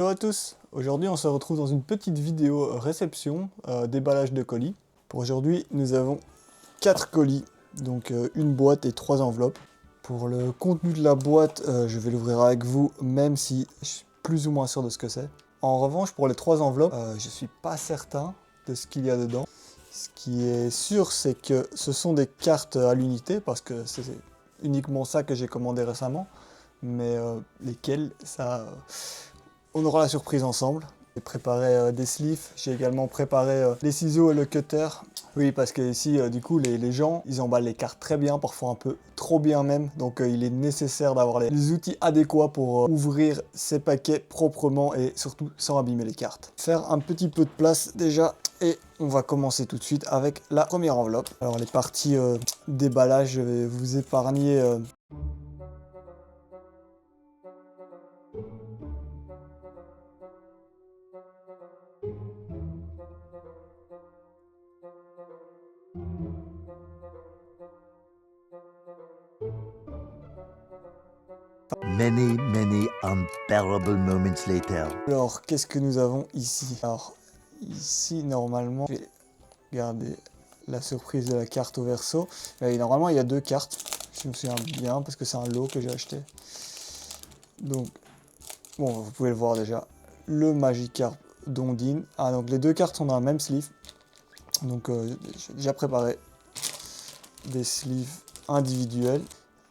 Hello à tous, aujourd'hui on se retrouve dans une petite vidéo réception déballage de colis. Pour aujourd'hui nous avons 4 colis, donc une boîte et 3 enveloppes. Pour le contenu de la boîte, je vais l'ouvrir avec vous même si je suis plus ou moins sûr de ce que c'est. En revanche pour les 3 enveloppes, je suis pas certain de ce qu'il y a dedans. Ce qui est sûr c'est que ce sont des cartes à l'unité parce que c'est uniquement ça que j'ai commandé récemment. Mais lesquelles, ça... on aura la surprise ensemble. J'ai préparé des sleeves, j'ai également préparé les ciseaux et le cutter. Oui, parce que ici, du coup, les gens, ils emballent les cartes très bien, parfois un peu trop bien même. Donc il est nécessaire d'avoir les outils adéquats pour ouvrir ces paquets proprement et surtout sans abîmer les cartes. Faire un petit peu de place déjà. Et on va commencer tout de suite avec la première enveloppe. Alors les parties déballage, je vais vous épargner... Many unbearable moments later. Alors, qu'est-ce que nous avons ici? Alors, ici, normalement, je vais garder la surprise de la carte au verso. Et normalement, il y a 2 cartes, si je me souviens bien, parce que c'est un lot que j'ai acheté. Donc, bon, vous pouvez le voir déjà. Le Magikarp d'Ondine. Ah, donc les 2 cartes sont dans la même sleeve. Donc, j'ai déjà préparé des sleeves individuels.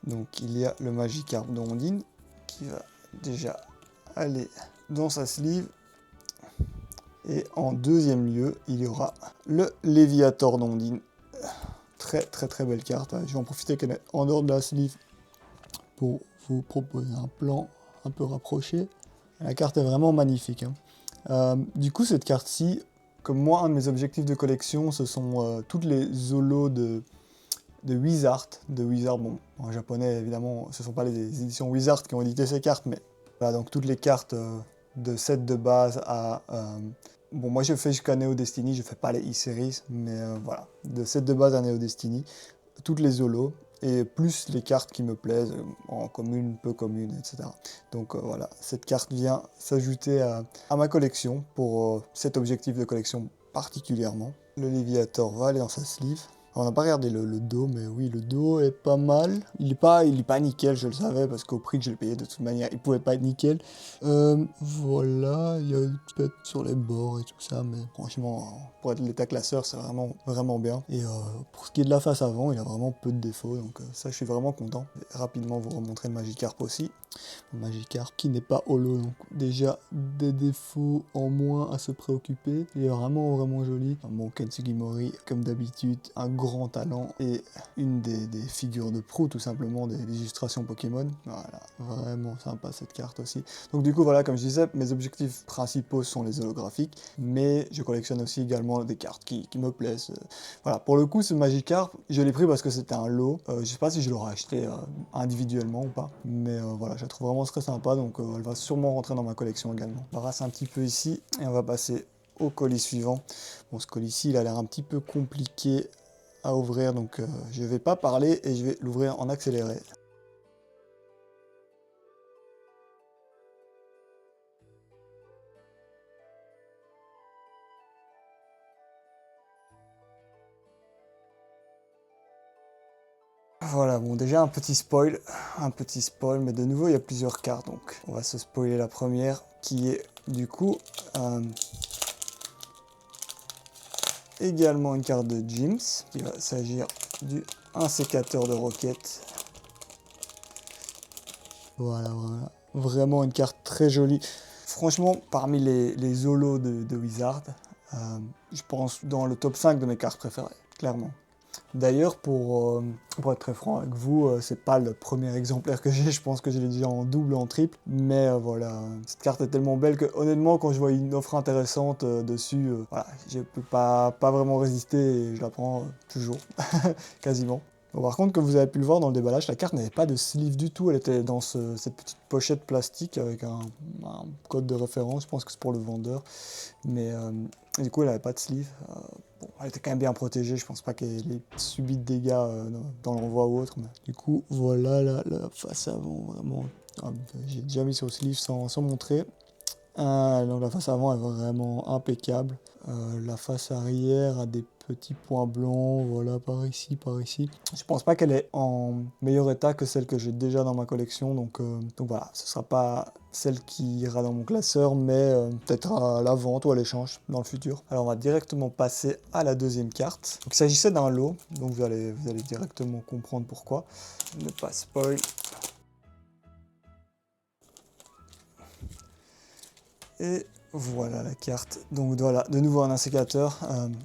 Donc, il y a le Magikarp d'Ondine qui va déjà aller dans sa sleeve. Et en deuxième lieu, il y aura le Léviator d'Ondine. Très belle carte. Je vais en profiter qu'elle est en dehors de la sleeve pour vous proposer un plan un peu rapproché. La carte est vraiment magnifique. Du coup, cette carte-ci, comme moi, un de mes objectifs de collection, ce sont toutes les holos de Wizard. De Wizard, bon, en japonais, évidemment, ce ne sont pas les éditions Wizard qui ont édité ces cartes, mais voilà, donc toutes les cartes de set de base à... bon, moi je fais jusqu'à Neo Destiny, je fais pas les e-series, mais voilà, de set de base à Neo Destiny, toutes les holos, et plus les cartes qui me plaisent, en commune, peu commune, etc. Donc voilà, cette carte vient s'ajouter à ma collection, pour cet objectif de collection particulièrement. Le Léviator va aller dans sa sleeve. On n'a pas regardé le dos, mais oui, le dos est pas mal. Il est pas nickel, je le savais, parce qu'au prix que je le payais, de toute manière, il pouvait pas être nickel. Voilà, il y a une pète sur les bords et tout ça, mais franchement, pour être l'état classeur, c'est vraiment bien. Et pour ce qui est de la face avant, il a vraiment peu de défauts, donc ça, je suis vraiment content. Je vais rapidement vous remontrer le Magikarp aussi. Le Magikarp qui n'est pas holo, donc déjà des défauts en moins à se préoccuper. Il est vraiment joli. Bon, Ken Sugimori, comme d'habitude, un grand talent et une des figures de proue, tout simplement, des illustrations Pokémon. Voilà, vraiment sympa cette carte aussi. Donc du coup, voilà, comme je disais, mes objectifs principaux sont les holographiques, mais je collectionne aussi également des cartes qui me plaisent. Voilà, pour le coup, ce Magikarp, je l'ai pris parce que c'était un lot. Je sais pas si je l'aurais acheté individuellement ou pas, mais voilà, je la trouve vraiment très sympa, donc elle va sûrement rentrer dans ma collection également. On va passer un petit peu ici, et on va passer au colis suivant. Bon, ce colis-ci, il a l'air un petit peu compliqué à ouvrir, donc je vais pas parler et je vais l'ouvrir en accéléré. Voilà, bon, déjà un petit spoil, mais de nouveau il y a plusieurs cartes, donc on va se spoiler la première, qui est du coup également une carte de Gyms. Il va s'agir un sécateur de roquettes. Voilà, vraiment une carte très jolie. Franchement, parmi les holos de Wizard, je pense dans le top 5 de mes cartes préférées, clairement. D'ailleurs, pour être très franc avec vous, c'est pas le premier exemplaire que j'ai, je pense que je l'ai déjà en double, en triple, mais voilà, cette carte est tellement belle que honnêtement, quand je vois une offre intéressante dessus, voilà, je peux pas vraiment résister et je la prends toujours, quasiment. Bon, par contre, comme vous avez pu le voir dans le déballage, la carte n'avait pas de sleeve du tout, elle était dans cette petite pochette plastique avec un code de référence, je pense que c'est pour le vendeur, mais du coup elle n'avait pas de sleeve. Bon, elle était quand même bien protégée, je pense pas qu'elle ait subi de dégâts dans l'envoi ou autre, mais du coup voilà la face avant, vraiment, j'ai déjà mis sur le sleeve sans montrer. Donc la face avant est vraiment impeccable. La face arrière a des petits points blancs, voilà, par ici, par ici. Je pense pas qu'elle est en meilleur état que celle que j'ai déjà dans ma collection, donc voilà, ce sera pas celle qui ira dans mon classeur, mais peut-être à la vente ou à l'échange dans le futur. Alors on va directement passer à la deuxième carte. Donc il s'agissait d'un lot, donc vous allez directement comprendre pourquoi. Ne pas spoil. Et voilà la carte. Donc voilà, de nouveau un insécateur.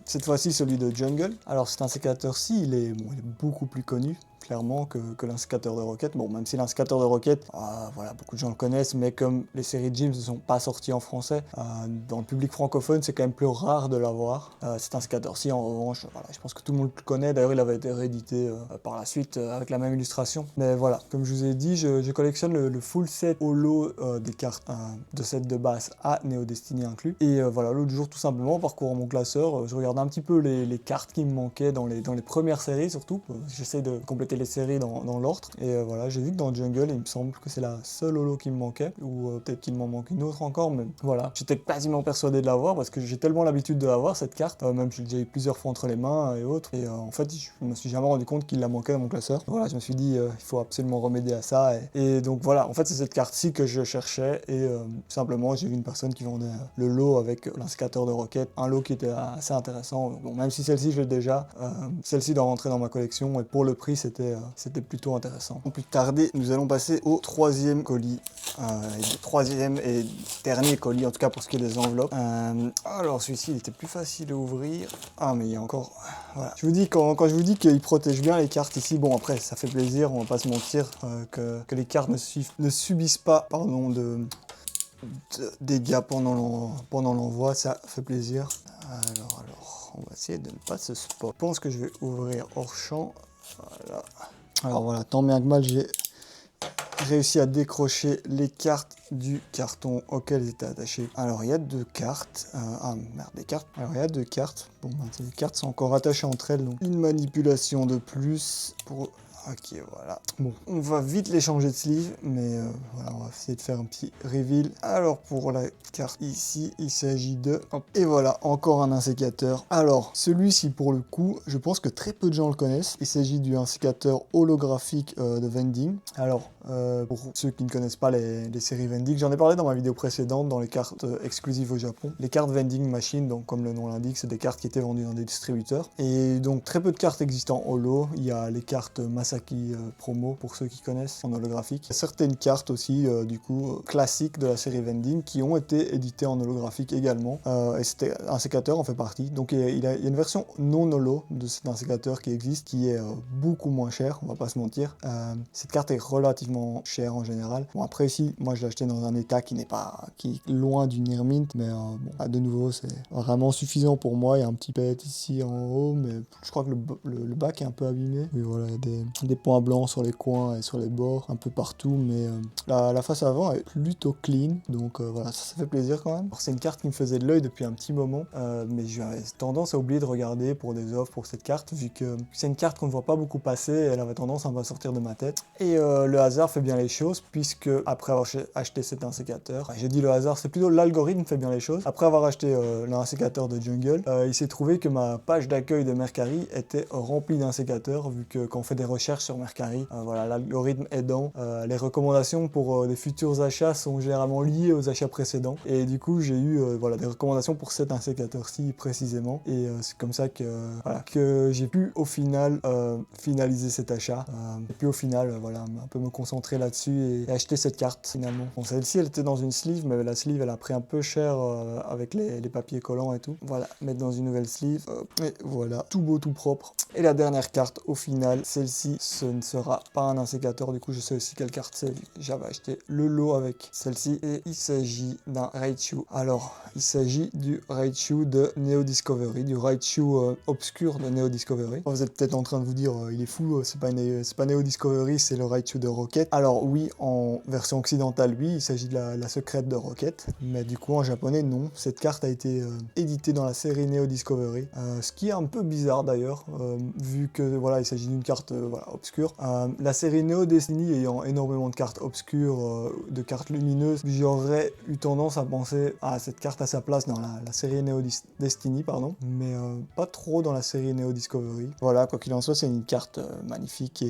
Cette fois-ci celui de Jungle. Alors cet insécateur-ci, il est beaucoup plus connu, clairement, que l'insécateur de Rocket. Bon, même si l'insécateur de Rocket, voilà, beaucoup de gens le connaissent, mais comme les séries de Jim ne sont pas sorties en français, dans le public francophone, c'est quand même plus rare de l'avoir. Cet insécateur-ci, en revanche, voilà, je pense que tout le monde le connaît. D'ailleurs, il avait été réédité par la suite avec la même illustration. Mais voilà, comme je vous ai dit, je collectionne le full set holo des cartes de set de base à Neo Destiny inclus. Et voilà, l'autre jour, tout simplement, en parcourant mon classeur, je regardais un petit peu les cartes qui me manquaient dans les premières séries, surtout. J'essaie de compléter les séries dans l'ordre. Et voilà, j'ai vu que dans Jungle, il me semble que c'est la seule holo qui me manquait. Ou peut-être qu'il m'en manque une autre encore, mais voilà. J'étais quasiment persuadé de l'avoir parce que j'ai tellement l'habitude de l'avoir, cette carte. Même je l'ai déjà eu plusieurs fois entre les mains et autres. Et en fait, je me suis jamais rendu compte qu'il la manquait dans mon classeur. Voilà, je me suis dit, il faut absolument remédier à ça. Et donc voilà, en fait, c'est cette carte-ci que je cherchais. Et simplement, j'ai vu une personne qui vendait le lot avec l'insécateur de Rocket. Un lot qui était assez intéressant. Bon, même si celle-ci, je l'ai déjà, celle-ci doit rentrer dans ma collection. Et pour le prix, c'était plutôt intéressant. Sans plus tarder, nous allons passer au troisième colis. Troisième et dernier colis, en tout cas pour ce qui est des enveloppes. Alors celui-ci, il était plus facile à ouvrir. Ah, mais il y a encore... Voilà. Je vous dis, quand je vous dis qu'il protège bien les cartes ici, bon après, ça fait plaisir, on va pas se mentir, que les cartes ne subissent pas, pardon, de dégâts pendant l'envoi, ça fait plaisir. Alors, on va essayer de ne pas se spot. Je pense que je vais ouvrir hors champ. Voilà. Alors voilà, tant bien que mal, j'ai réussi à décrocher les cartes du carton auquel ils étaient attachés. Alors il y a deux cartes. Des cartes. Alors il y a deux cartes. Bon, les cartes sont encore attachées entre elles, donc une manipulation de plus pour... Ok, voilà. Bon, on va vite les changer de sleeve, mais voilà, on va essayer de faire un petit reveal. Alors, pour la carte ici, il s'agit de... Hop, et voilà, encore un insécateur. Alors, celui-ci, pour le coup, je pense que très peu de gens le connaissent. Il s'agit du insécateur holographique de Vending. Alors, pour ceux qui ne connaissent pas les séries Vending, j'en ai parlé dans ma vidéo précédente, dans les cartes exclusives au Japon. Les cartes Vending Machine, donc comme le nom l'indique, c'est des cartes qui étaient vendues dans des distributeurs. Et donc, très peu de cartes existent en holo. Il y a les cartes Masaki promo pour ceux qui connaissent en holographique. Il y a certaines cartes aussi du coup classiques de la série Vending qui ont été éditées en holographique également et cet insécateur en fait partie. Donc il y a une version non holo de cet insécateur qui existe qui est beaucoup moins chère, on va pas se mentir. Cette carte est relativement chère en général. Bon après ici moi je l'ai acheté dans un état qui est loin du near mint, mais bon, de nouveau c'est vraiment suffisant pour moi. Il y a un petit pet ici en haut, mais je crois que le bac est un peu abîmé. Mais voilà, il y a des points blancs sur les coins et sur les bords, un peu partout, mais la face avant est plutôt clean, donc voilà, ça fait plaisir quand même. C'est une carte qui me faisait de l'œil depuis un petit moment, mais j'avais tendance à oublier de regarder pour des offres pour cette carte, vu que c'est une carte qu'on ne voit pas beaucoup passer, elle avait tendance à me sortir de ma tête. Et le hasard fait bien les choses, puisque après avoir acheté cet insécateur, j'ai dit le hasard, c'est plutôt l'algorithme fait bien les choses. Après avoir acheté l'insécateur de Jungle, il s'est trouvé que ma page d'accueil de Mercari était remplie d'insécateurs, vu que quand on fait des recherches sur Mercari, voilà, l'algorithme aidant, les recommandations pour des futurs achats sont généralement liées aux achats précédents, et du coup j'ai eu voilà, des recommandations pour cet insécateur-ci précisément, et c'est comme ça que j'ai pu au final finaliser cet achat, et puis au final voilà, un peu me concentrer là-dessus et acheter cette carte finalement. Bon, celle-ci elle était dans une sleeve, mais la sleeve elle a pris un peu cher avec les papiers collants et tout. Voilà, mettre dans une nouvelle sleeve, et voilà, tout beau, tout propre. Et la dernière carte au final, celle-ci, ce ne sera pas un insécateur, du coup je sais aussi quelle carte c'est, j'avais acheté le lot avec celle-ci, et il s'agit d'un Raichu. Alors, il s'agit du Raichu de Neo Discovery, du Raichu obscur de Neo Discovery. Vous êtes peut-être en train de vous dire, il est fou, c'est pas Neo Discovery, c'est le Raichu de Rocket. Alors oui, en version occidentale, oui, il s'agit de la secrète de Rocket, mais du coup en japonais, non. Cette carte a été éditée dans la série Neo Discovery, ce qui est un peu bizarre d'ailleurs, vu que voilà, il s'agit d'une carte voilà, obscures. La série Neo Destiny ayant énormément de cartes obscures, de cartes lumineuses, j'aurais eu tendance à penser à cette carte à sa place dans la série Neo Destiny, pardon, mais pas trop dans la série Neo Discovery. Voilà, quoi qu'il en soit, c'est une carte magnifique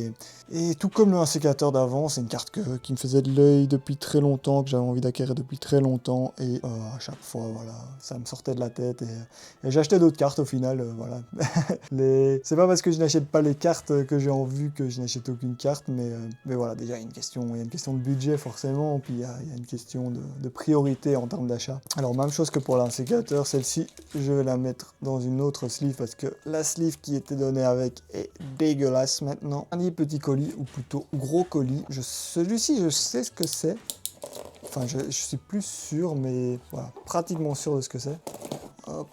et tout comme le 1C4 d'avant, c'est une carte qui me faisait de l'œil depuis très longtemps, que j'avais envie d'acquérir depuis très longtemps, et à chaque fois, voilà, ça me sortait de la tête, et j'achetais d'autres cartes au final, voilà. C'est pas parce que je n'achète pas les cartes que j'ai en vue que je n'achète aucune carte, mais voilà, déjà il y a une question de budget forcément, puis il y a une question de priorité en termes d'achat. Alors même chose que pour l'insécateur, celle-ci je vais la mettre dans une autre sleeve parce que la sleeve qui était donnée avec est dégueulasse maintenant. Dernier petit colis, ou plutôt gros colis, celui-ci je sais ce que c'est, enfin je suis plus sûr, mais voilà, pratiquement sûr de ce que c'est. Hop.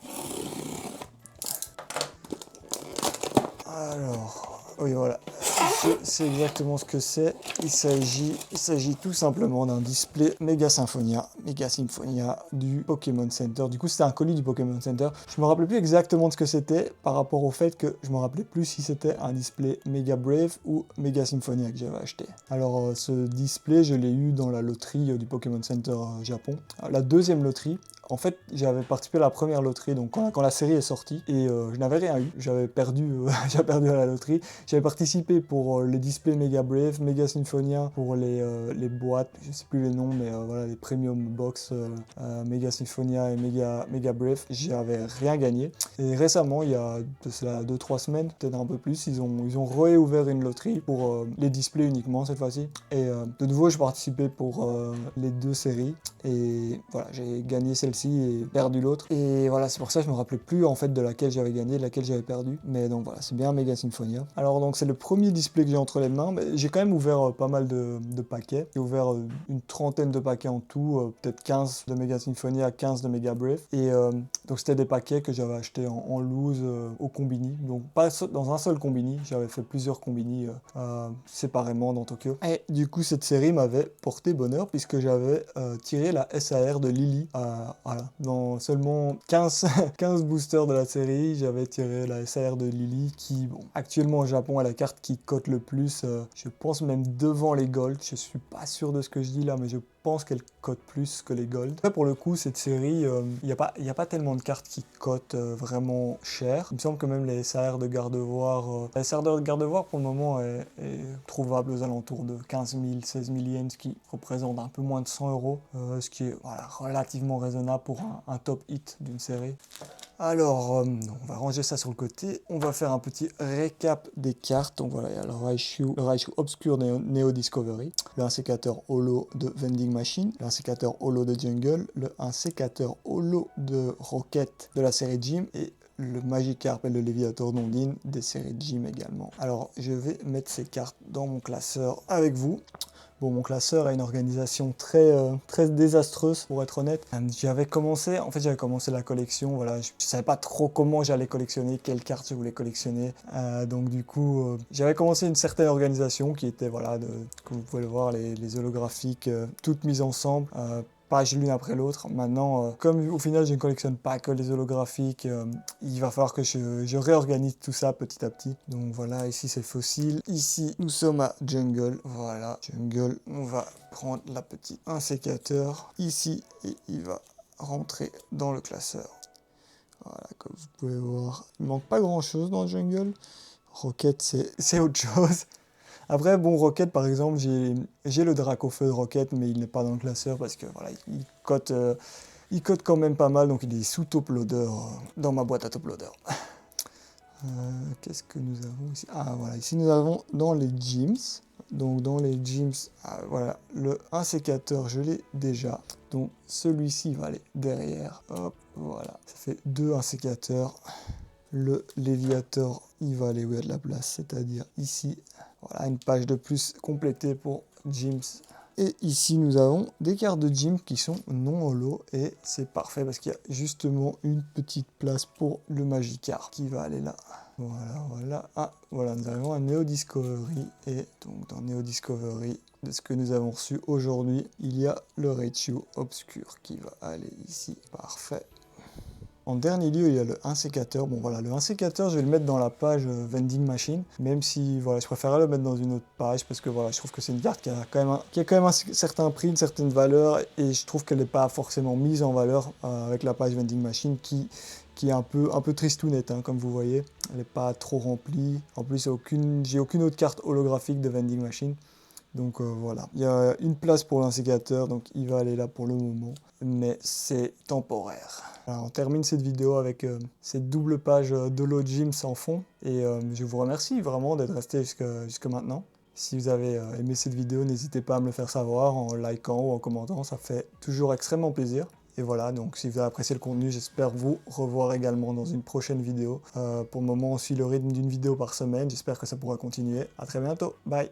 Alors, oui voilà, c'est exactement ce que c'est. Il s'agit tout simplement d'un display Mega Symphonia du Pokémon Center. Du coup, c'était un colis du Pokémon Center. Je me rappelais plus exactement de ce que c'était par rapport au fait que je me rappelais plus si c'était un display Mega Brave ou Mega Symphonia que j'avais acheté. Alors, ce display, je l'ai eu dans la loterie du Pokémon Center Japon. La deuxième loterie. En fait, j'avais participé à la première loterie, donc quand la série est sortie, et je n'avais rien eu. J'avais perdu, j'avais perdu à la loterie. J'avais participé pour les displays Mega Brave, Mega Symphonia, pour les boîtes, je sais plus les noms, mais voilà, les Premium Box, Mega Symphonia et Mega Brave. J'avais rien gagné. Et récemment, il y a de cela 2-3 semaines, peut-être un peu plus, ils ont réouvert une loterie pour les displays uniquement cette fois-ci. Et de nouveau, je participais pour les deux séries. Et voilà, j'ai gagné celle-ci et perdu l'autre. Et voilà, c'est pour ça que je me rappelais plus en fait de laquelle j'avais gagné, de laquelle j'avais perdu. Mais donc voilà, c'est bien Mega Symphonia. Alors donc c'est le premier display que j'ai entre les mains. Mais j'ai quand même ouvert pas mal de paquets. J'ai ouvert une trentaine de paquets en tout, peut-être 15 de Mega Symphonia, 15 de Mega Brave. Et donc c'était des paquets que j'avais achetés en loose au combini. Donc pas dans un seul combini, j'avais fait plusieurs combini séparément dans Tokyo. Et du coup cette série m'avait porté bonheur puisque j'avais tiré la SAR de Lily. Voilà. Dans seulement 15 boosters de la série, j'avais tiré la SAR de Lily qui, bon, actuellement au Japon est la carte qui cote le plus, je pense même devant les Gold. Je suis pas sûr de ce que je dis là, mais je pense qu'elle cote plus que les Gold. Après, pour le coup, cette série, il n'y a pas tellement de cartes qui cotent vraiment cher. Il me semble que même les SAR de Gardevoir, la SAR de Gardevoir pour le moment est trouvable aux alentours de 15 000, 16 000 yens, ce qui représente un peu moins de 100 €, ce qui est voilà, relativement raisonnable pour un top hit d'une série. Alors, on va ranger ça sur le côté. On va faire un petit récap des cartes. Donc voilà, il y a le Raichu Obscure Neo Discovery, le 1 holo de Vending Machine, le 1 holo de Jungle, le 1 holo de Rocket de la série Gym et le Magikarp et le Léviator d'Ondine des séries Gym également. Alors, je vais mettre ces cartes dans mon classeur avec vous. Bon, mon classeur a une organisation très désastreuse, pour être honnête. J'avais commencé la collection, voilà, je savais pas trop comment j'allais collectionner, quelles cartes je voulais collectionner. Donc du coup, j'avais commencé une certaine organisation qui était, voilà, comme vous pouvez le voir, les holographiques, toutes mises ensemble. Page l'une après l'autre. Maintenant, comme au final je ne collectionne pas que les holographiques, il va falloir que je réorganise tout ça petit à petit. Donc voilà, ici c'est fossile. Ici nous sommes à Jungle. Voilà, Jungle, on va prendre la petite un sécateur ici et il va rentrer dans le classeur. Voilà, comme vous pouvez voir, il manque pas grand chose dans Jungle. Rocket c'est autre chose. Après, bon, Rocket, par exemple, j'ai le Dracofeu de Rocket, mais il n'est pas dans le classeur parce que voilà, il cote quand même pas mal, donc il est sous top loader dans ma boîte à top loader. Qu'est-ce que nous avons ici? Ah, voilà, ici nous avons dans les gyms. Donc dans les gyms, voilà, le 1 sécateur, je l'ai déjà. Donc celui-ci va aller derrière. Hop, voilà, ça fait 2 1 sécateurs. Le Léviator, il va aller où il y a de la place, c'est-à-dire ici. Voilà, une page de plus complétée pour Gyms. Et ici, nous avons des cartes de Gym qui sont non holo. Et c'est parfait parce qu'il y a justement une petite place pour le Magikarp qui va aller là. Voilà, voilà. Ah, voilà, nous avons un Neo Discovery. Et donc, dans Neo Discovery, de ce que nous avons reçu aujourd'hui, il y a le Raichu Obscure qui va aller ici. Parfait. En dernier lieu, il y a le 1 sécateur. Bon voilà, le 1 sécateur, je vais le mettre dans la page vending machine, même si voilà, je préférerais le mettre dans une autre page parce que voilà, je trouve que c'est une carte qui a quand même un certain prix, une certaine valeur, et je trouve qu'elle n'est pas forcément mise en valeur avec la page vending machine qui est un peu tristounette, hein, comme vous voyez. Elle n'est pas trop remplie. En plus, j'ai aucune autre carte holographique de vending machine. Donc voilà, il y a une place pour l'insécateur, donc il va aller là pour le moment, mais c'est temporaire. Alors, on termine cette vidéo avec cette double page d'Holo Gyms en fond, et je vous remercie vraiment d'être resté jusque maintenant. Si vous avez aimé cette vidéo, n'hésitez pas à me le faire savoir en likant ou en commentant, ça fait toujours extrêmement plaisir. Et voilà, donc si vous avez apprécié le contenu, j'espère vous revoir également dans une prochaine vidéo. Pour le moment, on suit le rythme d'une vidéo par semaine, j'espère que ça pourra continuer. À très bientôt, bye!